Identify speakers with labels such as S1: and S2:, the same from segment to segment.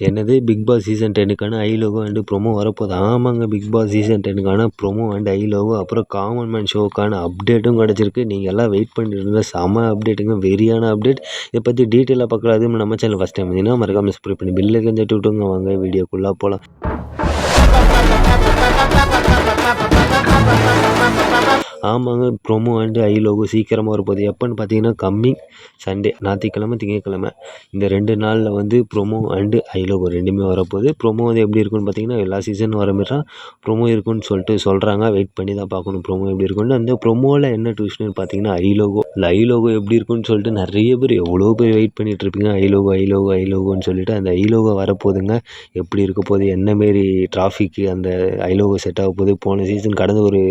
S1: என்னது Bigg Boss season 10க்கான eye logo and promo வரப்போகுது. ஆமாங்க, பிக் பாஸ் சீசன் 10க்கான ப்ரொமோ அண்ட் ஐ லோகோ அப்புறம் காமன் மேன் ஷோக்கான அப்டேட்டும் கிடச்சிருக்கு. நீங்கள் எல்லாம் வெயிட் பண்ணிட்டு இருந்த செம அப்டேட்டுங்க, வெறியான அப்டேட். இதை பற்றி டீட்டெயிலாக பார்க்கலாம். அதுவும் நம்ம சேனல் ஃபஸ்ட் டைம் இருந்தீங்கன்னா மறக்காம சப்ஸ்கிரைப் பண்ணி பில்லை கஞ்சிட்டு விட்டுங்க. வாங்க வீடியோக்குள்ளே போகலாம். ஆமாங்க, ப்ரொமோ அண்டு ஐ லோகோ சீக்கிரமாக வரப்போகுது. எப்போன்னு பார்த்தீங்கன்னா கம்மிங் சண்டே, ஞாயிற்றுக்கிழமை திங்கட்கிழமை இந்த 2 நாளில் வந்து ப்ரொமோ அண்டு ஐ லோகோ ரெண்டுமே வரப்போகுது. ப்ரொமோ வந்து எப்படி இருக்குன்னு பார்த்தீங்கன்னா எல்லா சீசனும் வர மாரி தான் ப்ரொமோ இருக்குன்னு சொல்லிட்டு சொல்கிறாங்க. வெயிட் பண்ணி தான் பார்க்கணும் ப்ரொமோ எப்படி இருக்குன்னு. அந்த ப்ரொமோவில் என்ன ட்விஸ்ட்னு பார்த்தீங்கன்னா ஐ லோகோ. இந்த ஐ லோகோ எப்படி இருக்குன்னு சொல்லிட்டு நிறைய பேர் எவ்வளோ பேர் வெயிட் பண்ணிகிட்டு இருப்பீங்க. ஐ லோகோ ஐ லோகோ ஐ லோகோன்னு சொல்லிட்டு அந்த ஐ லோகோ வரப்போகுதுங்க. எப்படி இருக்க போகுது, என்ன மாரி டிராஃபிக்கு அந்த ஐ லோகோ செட் ஆக போகுது. போன சீசன் கடந்த ஒரு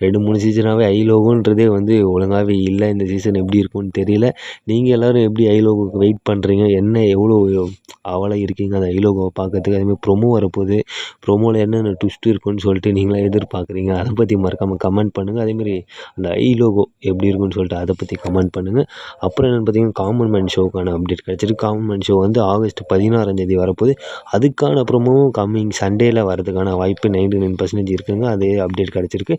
S1: 2-3 சீசனாகவே ஐ லோகோன்றதே வந்து ஒழுங்காகவே இல்லை. இந்த சீசன் எப்படி இருக்கும்னு தெரியல. நீங்கள் எல்லோரும் எப்படி ஐ லோகோவுக்கு வெயிட் பண்ணுறீங்க, என்ன எவ்வளோ ஆவலாக இருக்கீங்க அந்த ஐ லோகோவை பார்க்கறதுக்கு. அதுமாதிரி ப்ரொமோ வரப்போகுது. ப்ரொமோவில் என்னென்ன ட்விஸ்ட் இருக்குன்னு சொல்லிட்டு நீங்களாம் எதிர்பார்க்குறீங்க. அதை பற்றி மறக்காமல் கமெண்ட் பண்ணுங்கள். அதேமாரி அந்த ஐ லோகோ எப்படி இருக்குன்னு சொல்லிட்டு அதை பற்றி கமெண்ட் பண்ணுங்கள். அப்புறம் என்னென்னு பார்த்தீங்கன்னா காமன் மேன் ஷோக்கான அப்டேட் கிடச்சிருக்கு. காமன் மேன் ஷோ வந்து ஆகஸ்ட் 16 வரப்போகுது. அதுக்கான ப்ரொமோவும் கம்மிங் சண்டேல வரதுக்கான வாய்ப்பு 99% இருக்குங்க. அதே அப்டேட் கிடச்சிருக்கு.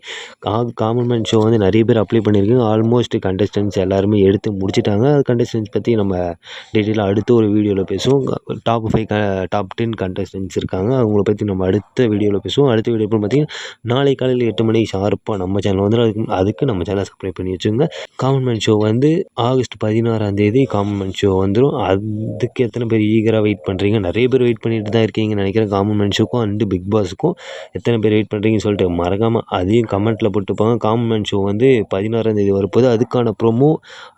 S1: காமன் மேன் ஷோ வந்து நிறைய பேர் அப்ளை பண்ணியிருக்காங்க. ஆல்மோஸ்ட் கண்டஸ்டன்ஸ் எல்லாருமே எடுத்து முடிச்சிட்டாங்க. கண்டஸ்டன்ஸ் பற்றி நம்ம டீட்டெயிலாக அடுத்த ஒரு வீடியோவில் பேசுவோம். டாப் 5 டாப் 10 கண்டஸ்டன்ஸ் இருக்காங்க. அவங்கள பற்றி நம்ம அடுத்த வீடியோவில் பேசுவோம். அடுத்த வீடியோ பார்த்தீங்கன்னா நாளை காலையில் 8 மணிக்கு ஷார்ப்பாக நம்ம சேனல் வந்துடும். அதுக்கு நம்ம சேனலை சப்ஸ்கிரைப் பண்ணி வச்சுங்க. காமன் மேன் ஷோ வந்து ஆகஸ்ட் 16 காமன் மேன் ஷோ வந்துடும். அதுக்கு எத்தனை பேர் ஈகராக வெயிட் பண்ணுறீங்க? நிறைய பேர் வெயிட் பண்ணிட்டு தான் இருக்கீங்கன்னு நினைக்கிறேன். காமன் மேன் ஷோக்கும் அண்டு பிக் பாஸுக்கும் எத்தனை பேர் வெயிட் பண்ணுறீங்கன்னு சொல்லிட்டு மறக்காமல் அதையும் கமெண்ட்டில் போட்டுப்பாங்க. காமன் மேன் ஷோ வந்து 16 வரப்போகுது. அதுக்கான ப்ரொமோ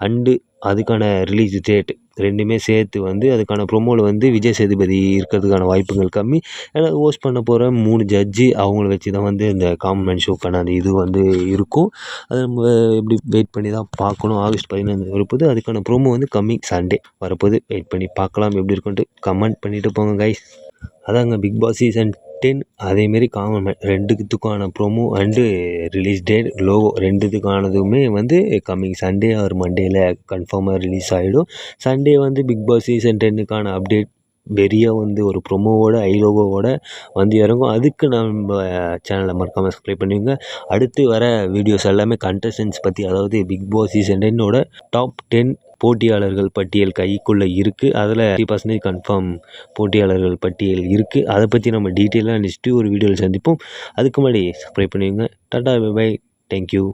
S1: அண்டு அதுக்கான ரிலீஸ் டேட் ரெண்டுமே சேர்த்து வந்து அதுக்கான ப்ரொமோவில் வந்து விஜய் சேதுபதி இருக்கிறதுக்கான வாய்ப்புகள் கம்மி. ஏன்னா ஹோஸ்ட் பண்ண போகிற 3 ஜட்ஜி அவங்கள வச்சு தான் வந்து இந்த காமன் மேன் ஷோக்கான அந்த இது வந்து இருக்கும். அது நம்ம எப்படி வெயிட் பண்ணி தான் பார்க்கணும். ஆகஸ்ட் 16 வரப்போகுது. அதுக்கான ப்ரொமோ வந்து கம்மிங் சண்டே வரப்போகுது. வெயிட் பண்ணி பார்க்கலாம் எப்படி இருக்குன்ட்டு கமெண்ட் பண்ணிவிட்டு போங்க கைஸ். அதாங்க பிக் பாஸ் சீசன் 10 அதேமாரி காமன் மேன் ரெண்டுத்துக்கான promo and release date logo ரெண்டுத்துக்கானதுமே வந்து கம்மிங் சண்டே ஆர் மண்டேல கன்ஃபார்மாக ரிலீஸ் ஆகிடும். சண்டே வந்து பிக் பாஸ் சீசன் 10க்கான அப்டேட் வெறியாக வந்து ஒரு ப்ரொமோவோட ஐ லோகோவோட வந்து இறங்கும். அதுக்கு நம்ம சேனலை மறக்காமல் சப்ஸ்கிரைப் பண்ணுவீங்க. அடுத்து வர வீடியோஸ் எல்லாமே கண்டஸ்டன்ஸ் பற்றி, அதாவது பிக் பாஸ் சீசன் 10ஓட டாப் 10 போட்டியாளர்கள் பட்டியல் கைக்குள்ளே இருக்குது. அதில் 50% கன்ஃபார்ம் போட்டியாளர்கள் பட்டியல் இருக்குது. அதை பற்றி நம்ம டீட்டெயிலாக நெக்ஸ்ட்டு ஒரு வீடியோவில் சந்திப்போம். அதுக்கு முன்னாடி சப்ஸ்கிரைப் பண்ணுவீங்க. Tata bye bye, thank you.